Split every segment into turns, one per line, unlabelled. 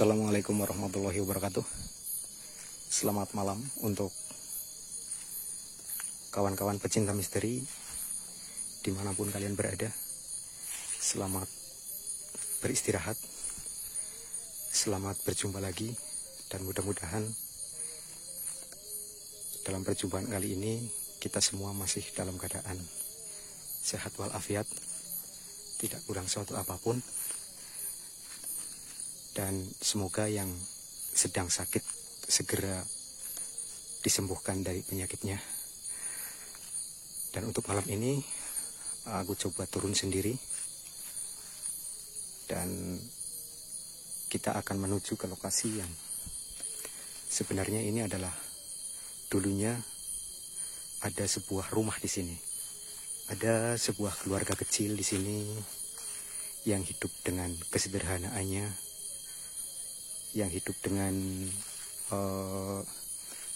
Assalamualaikum warahmatullahi wabarakatuh. Selamat malam untuk kawan-kawan pecinta misteri dimanapun kalian berada. Selamat beristirahat, selamat berjumpa lagi. Dan mudah-mudahan dalam perjumpaan kali ini kita semua masih dalam keadaan sehat walafiat, tidak kurang suatu apapun. Dan semoga yang sedang sakit segera disembuhkan dari penyakitnya. Dan untuk malam ini aku coba turun sendiri, dan kita akan menuju ke lokasi yang sebenarnya ini adalah dulunya ada sebuah rumah di sini. Ada sebuah keluarga kecil di sini yang hidup dengan kesederhanaannya, yang hidup dengan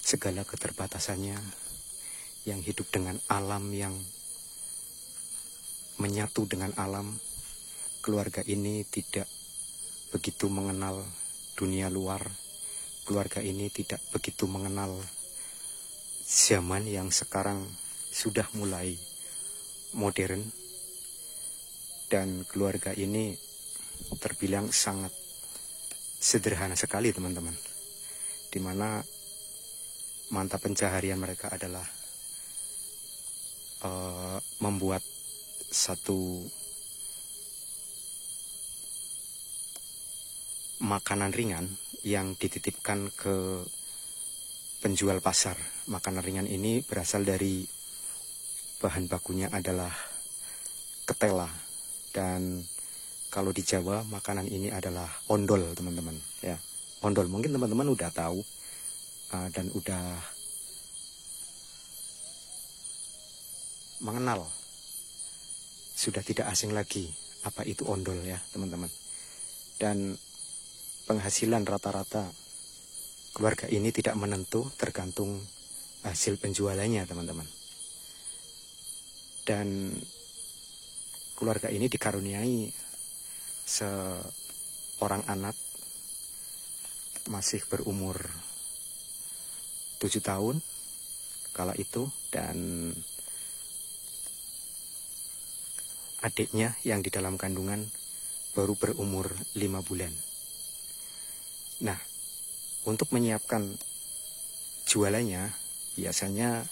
segala keterbatasannya, yang hidup dengan alam, yang menyatu dengan alam. Keluarga ini tidak begitu mengenal dunia luar. Keluarga ini tidak begitu mengenal zaman yang sekarang sudah mulai modern. Dan keluarga ini terbilang sangat sederhana sekali, teman-teman, dimana mata pencaharian mereka adalah membuat satu makanan ringan yang dititipkan ke penjual pasar. Makanan ringan ini berasal dari bahan bakunya adalah ketela, dan kalau di Jawa makanan ini adalah ondol, teman-teman. Ya, ondol mungkin teman-teman udah tahu dan udah mengenal, sudah tidak asing lagi apa itu ondol ya, teman-teman. Dan penghasilan rata-rata keluarga ini tidak menentu, tergantung hasil penjualannya, teman-teman. Dan keluarga ini dikaruniai seorang anak masih berumur 7 tahun kala itu, dan adiknya yang di dalam kandungan baru berumur 5 bulan. Nah, untuk menyiapkan jualannya, biasanya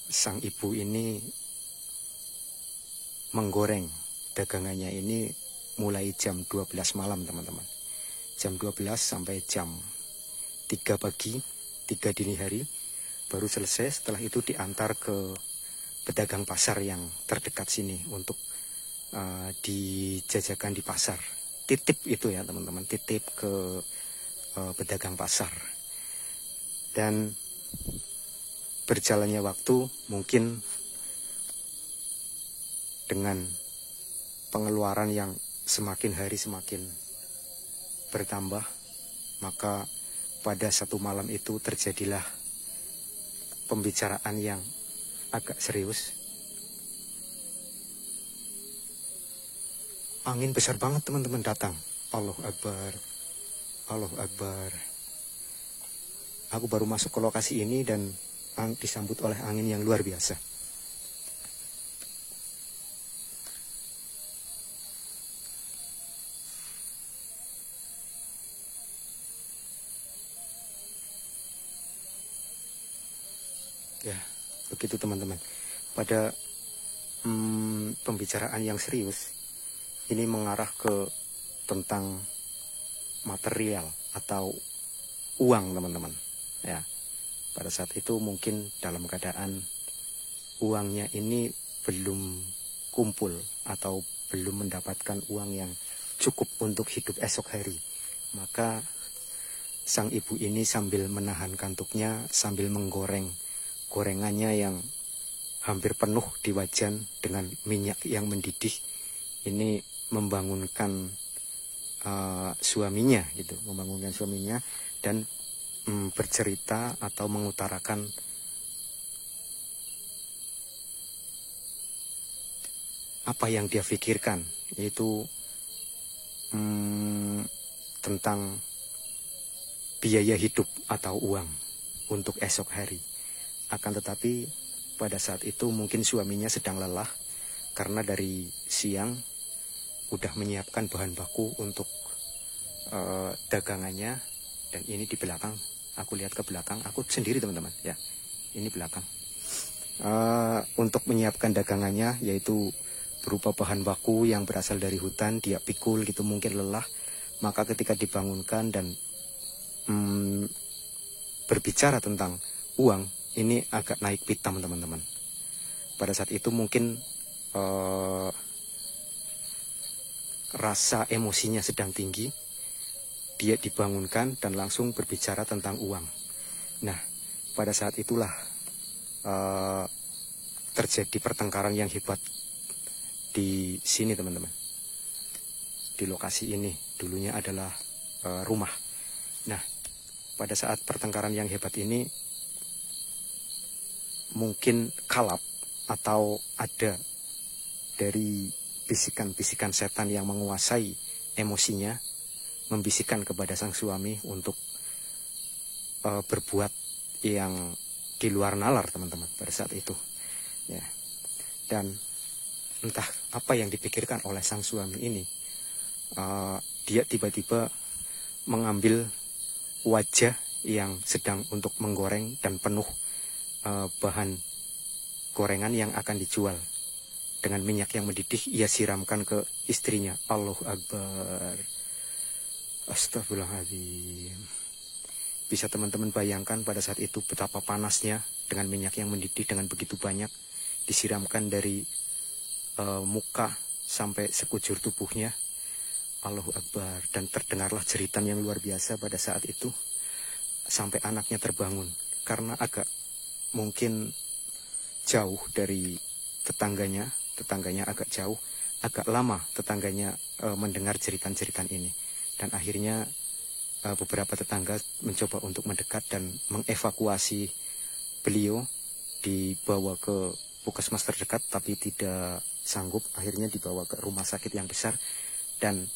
sang ibu ini menggoreng dagangannya ini mulai jam 12 malam, teman-teman. Jam 12 sampai jam 3 pagi, 3 dini hari, baru selesai. Setelah itu diantar ke pedagang pasar yang terdekat sini untuk dijajakan di pasar. Titip itu ya, teman-teman, titip ke pedagang pasar. Dan berjalannya waktu, mungkin dengan pengeluaran yang semakin hari semakin bertambah, maka pada satu malam itu terjadilah pembicaraan yang agak serius. Angin besar banget, teman-teman, datang. Allahu Akbar, Allahu Akbar. Aku baru masuk ke lokasi ini dan disambut oleh angin yang luar biasa. Ya, begitu, teman-teman. Pada pembicaraan yang serius ini mengarah ke tentang material atau uang, teman-teman. Ya, pada saat itu mungkin dalam keadaan uangnya ini belum kumpul atau belum mendapatkan uang yang cukup untuk hidup esok hari. Maka sang ibu ini sambil menahan kantuknya, sambil menggoreng gorengannya yang hampir penuh di wajan dengan minyak yang mendidih, ini membangunkan suaminya gitu, membangunkan suaminya, dan bercerita atau mengutarakan apa yang dia pikirkan, yaitu tentang biaya hidup atau uang untuk esok hari. Akan tetapi pada saat itu mungkin suaminya sedang lelah karena dari siang udah menyiapkan bahan baku untuk dagangannya. Dan ini di belakang, aku lihat ke belakang, aku sendiri teman-teman ya, ini belakang. Untuk menyiapkan dagangannya, yaitu berupa bahan baku yang berasal dari hutan, dia pikul gitu, mungkin lelah. Maka ketika dibangunkan dan berbicara tentang uang, ini agak naik pitam teman-teman. Pada saat itu mungkin rasa emosinya sedang tinggi. Dia dibangunkan dan langsung berbicara tentang uang. Nah, pada saat itulah terjadi pertengkaran yang hebat di sini teman-teman. Di lokasi ini dulunya adalah rumah. Nah, pada saat pertengkaran yang hebat ini mungkin kalap atau ada dari bisikan-bisikan setan yang menguasai emosinya, membisikkan kepada sang suami untuk berbuat yang di luar nalar teman-teman pada saat itu ya. Dan entah apa yang dipikirkan oleh sang suami ini, dia tiba-tiba mengambil wajah yang sedang untuk menggoreng dan penuh bahan gorengan yang akan dijual. Dengan minyak yang mendidih ia siramkan ke istrinya. Allahu Akbar. Astagfirullahaladzim. Bisa teman-teman bayangkan pada saat itu betapa panasnya dengan minyak yang mendidih dengan begitu banyak disiramkan dari muka sampai sekujur tubuhnya. Allahu Akbar. Dan terdengarlah jeritan yang luar biasa pada saat itu sampai anaknya terbangun karena agak mungkin jauh dari tetangganya agak jauh, agak lama tetangganya mendengar jeritan-jeritan ini. Dan akhirnya beberapa tetangga mencoba untuk mendekat dan mengevakuasi beliau, dibawa ke puskesmas terdekat tapi tidak sanggup. Akhirnya dibawa ke rumah sakit yang besar dan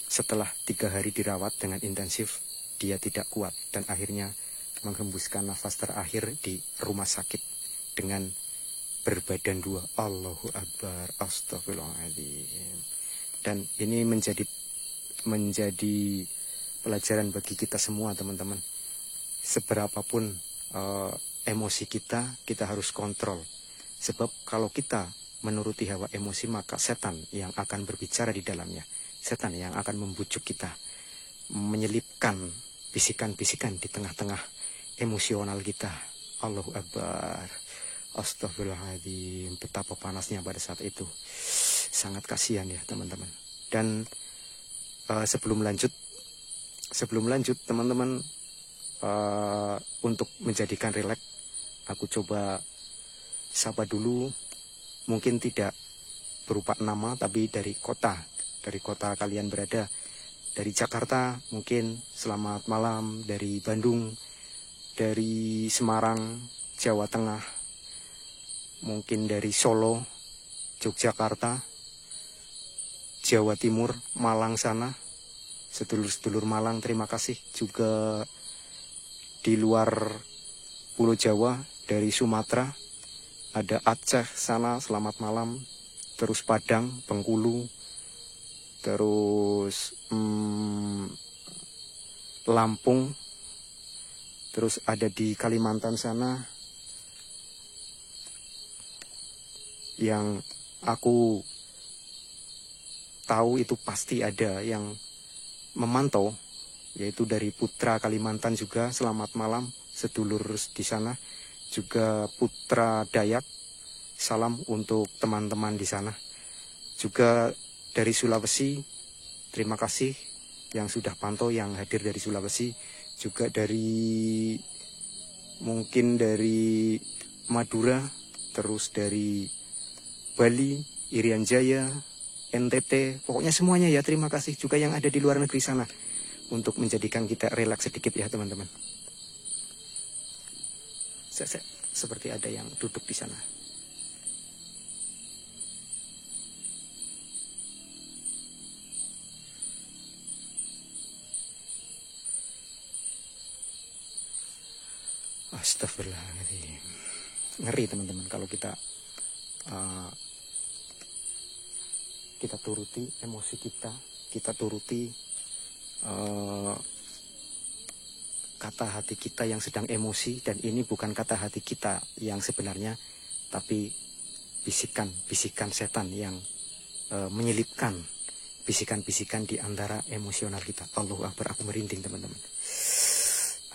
setelah 3 hari dirawat dengan intensif, dia tidak kuat dan akhirnya menghembuskan nafas terakhir di rumah sakit dengan berbadan 2. Allahu Akbar. Astagfirullahaladzim. Dan ini menjadi pelajaran bagi kita semua teman-teman. Seberapapun emosi kita harus kontrol. Sebab kalau kita menuruti hawa emosi, maka setan yang akan berbicara di dalamnya. Setan yang akan membujuk kita, menyelipkan bisikan-bisikan di tengah-tengah emosional kita. Allahu Akbar. Astagfirullahaladzim. Betapa panasnya pada saat itu. Sangat kasihan ya teman-teman. Dan sebelum lanjut teman-teman, untuk menjadikan rileks, aku coba sapa dulu, mungkin tidak berupa nama tapi dari kota kalian berada. Dari Jakarta mungkin selamat malam, dari Bandung, dari Semarang, Jawa Tengah, mungkin dari Solo, Yogyakarta, Jawa Timur, Malang sana, sedulur-sedulur Malang terima kasih. Juga di luar Pulau Jawa, dari Sumatera, ada Aceh sana selamat malam, terus Padang, Bengkulu, terus Lampung, terus ada di Kalimantan sana yang aku tahu itu pasti ada yang memantau, yaitu dari Putra Kalimantan juga selamat malam sedulur di sana, juga Putra Dayak, salam untuk teman-teman di sana. Juga dari Sulawesi, terima kasih yang sudah pantau, yang hadir dari Sulawesi. Juga dari mungkin dari Madura, terus dari Bali, Irian Jaya, NTT, pokoknya semuanya ya, terima kasih. Juga yang ada di luar negeri sana, untuk menjadikan kita relaks sedikit ya teman-teman. Seperti ada yang duduk di sana. Astagfirullahaladzim. Ngeri teman-teman kalau kita turuti emosi kita turuti kata hati kita yang sedang emosi, dan ini bukan kata hati kita yang sebenarnya, tapi bisikan-bisikan setan yang menyelipkan bisikan-bisikan di antara emosional kita. Allahu Akbar, aku merinding teman-teman.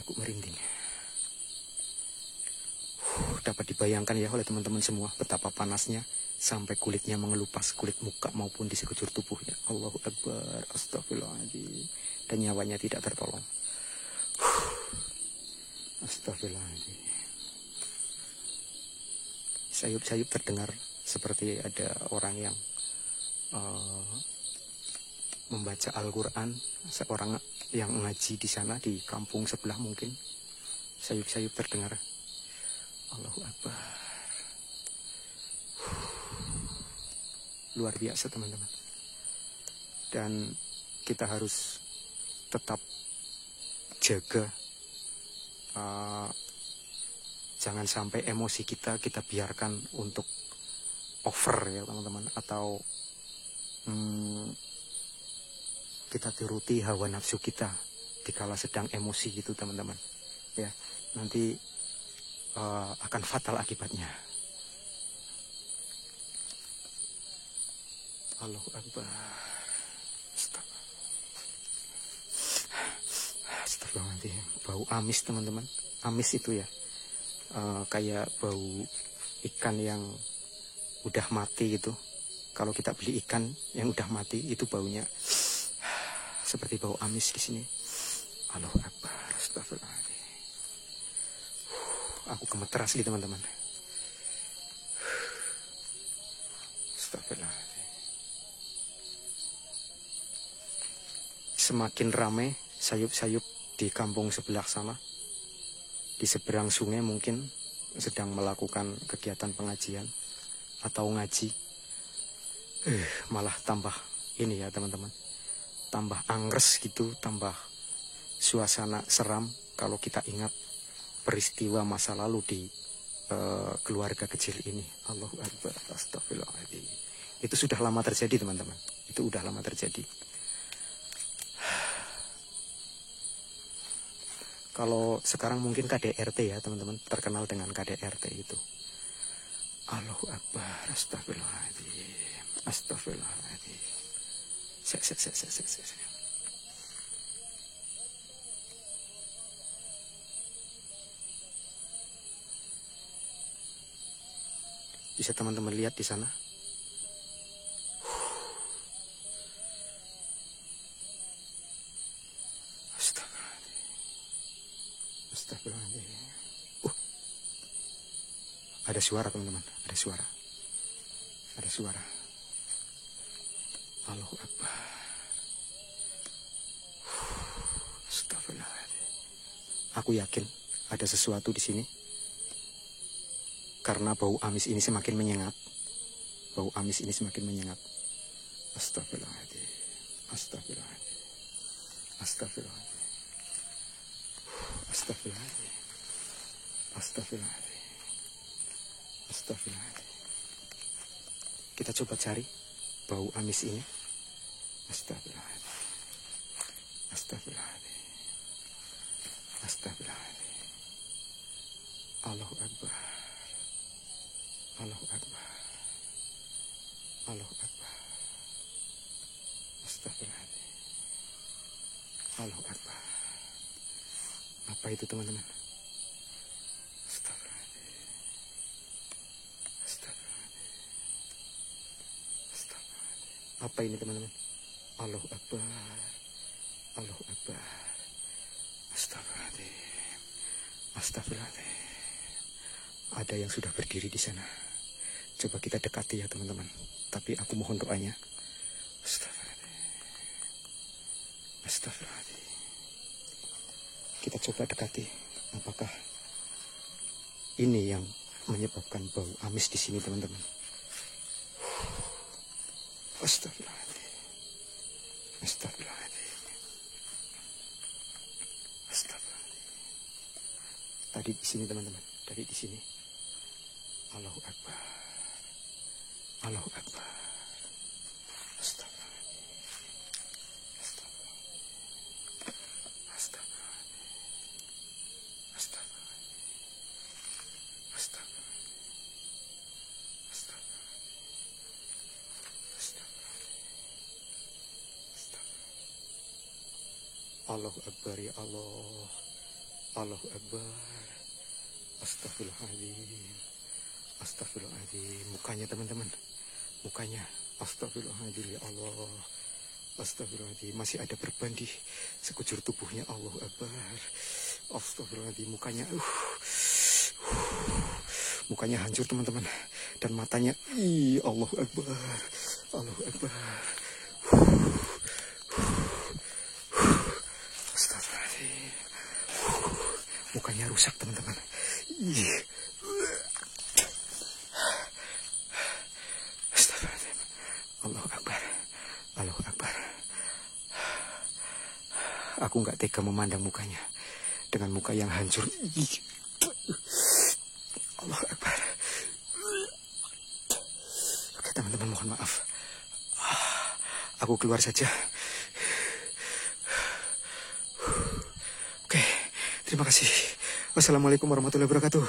Aku merinding. Dapat dibayangkan ya oleh teman-teman semua betapa panasnya sampai kulitnya mengelupas, kulit muka maupun di sekujur tubuhnya. Allahu Akbar, astagfirullahaladzim. Dan nyawanya tidak tertolong. Astagfirullahaladzim. Sayup-sayup terdengar seperti ada orang yang membaca Al-Quran, seorang yang ngaji di sana di kampung sebelah mungkin. Sayup-sayup terdengar. Allahu Akbar. Luar biasa teman-teman. Dan kita harus tetap jaga, jangan sampai emosi kita biarkan untuk over ya teman-teman, atau kita turuti hawa nafsu kita dikala sedang emosi gitu teman-teman ya, nanti akan fatal akibatnya. Allahu Akbar. Astagfirullahaladzim. Bau amis teman-teman. Amis itu ya kayak bau ikan yang udah mati gitu. Kalau kita beli ikan yang udah mati itu baunya seperti bau amis di sini. Allahu Akbar. Astagfirullahaladzim. Aku gemeter asli teman-teman. Astagfirullahaladzim. Semakin ramai sayup-sayup di kampung sebelah sana, di seberang sungai mungkin sedang melakukan kegiatan pengajian atau ngaji, malah tambah ini ya teman-teman, tambah angres gitu, tambah suasana seram kalau kita ingat peristiwa masa lalu di keluarga kecil ini. Allahu Akbar, astagfirullahaladzim. Itu sudah lama terjadi teman-teman, itu udah lama terjadi. Kalau sekarang mungkin KDRT ya teman-teman, terkenal dengan KDRT itu. Allahu Akbar, astagfirullahaladzim, astagfirullahaladzim. Bisa teman-teman lihat di sana. Astagfirullahaladzim. Ada suara teman-teman, ada suara. Ada suara. Allahu Akbar. Astagfirullahaladzim. Aku yakin ada sesuatu di sini. Karena bau amis ini semakin menyengat. Bau amis ini semakin menyengat. Astagfirullahaladzim. Astagfirullahaladzim. Astagfirullahaladzim. Astagfirullahaladzim. Astagfirullahaladzim. Astagfirullahaladzim. Kita coba cari bau amis ini. Astagfirullahaladzim. Astagfirullahaladzim. Astagfirullahaladzim. Allahu Akbar. Allahu Akbar. Allahu Akbar. Astagfirullahaladzim. Allahu Akbar. Apa itu teman-teman? Astagfirullahaladzim. Astagfirullahaladzim. Astagfirullahaladzim. Apa ini teman-teman? Allahu Akbar. Allahu Akbar. Astagfirullahaladzim. Astagfirullahaladzim. Ada yang sudah berdiri di sana. Coba kita dekati ya teman-teman. Tapi aku mohon doanya. Astagfirullahaladzim. Astagfirullahaladzim. Kita coba dekati. Apakah ini yang menyebabkan bau amis di sini teman-teman? Astagfirullahaladzim. Astagfirullahaladzim. Astagfirullahaladzim. Kita Tadi di sini teman-teman, tadi di sini. Allahu Akbar. Allahu Akbar. Allahu Akbar ya Allah. Allahu Akbar. Astagfirullahaladzim. Astagfirullahaladzim. Mukanya teman-teman. Mukanya. Astagfirullahaladzim ya Allah. Astagfirullahaladzim. Masih ada berban di sekujur tubuhnya. Allahu Akbar. Astagfirullahaladzim. Mukanya. Mukanya hancur teman-teman. Dan matanya. Allahu Akbar. Allahu Akbar. Mukanya rusak teman-teman. Astagfirullahaladzim. Allahu Akbar. Allahu Akbar. Aku nggak tega memandang mukanya. Dengan muka yang hancur. Allahu Akbar. Oke teman-teman, mohon maaf. Aku keluar saja. Oke, terima kasih. Wassalamualaikum warahmatullahi wabarakatuh.